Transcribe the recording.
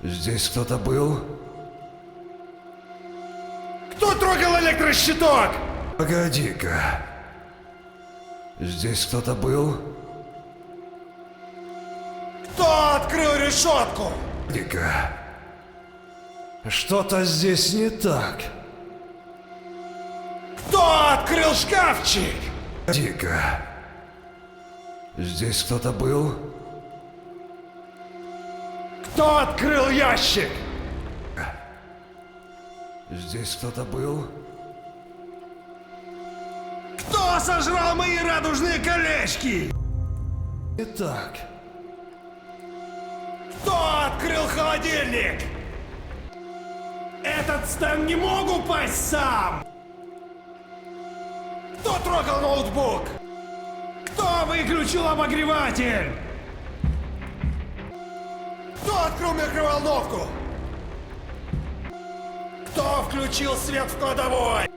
Здесь кто-то был? Кто трогал электрощиток? Погоди-ка. Здесь кто-то был? Кто открыл решетку? Погоди-ка. Что-то здесь не так. Кто открыл шкафчик? Погоди-ка. Здесь кто-то был? Кто открыл ящик? Здесь кто-то был? Кто сожрал мои радужные колечки? Не так. Кто открыл холодильник? Этот стенд не мог упасть сам! Кто трогал ноутбук? Кто выключил обогреватель? Кто открыл микроволновку? Кто включил свет в кладовой?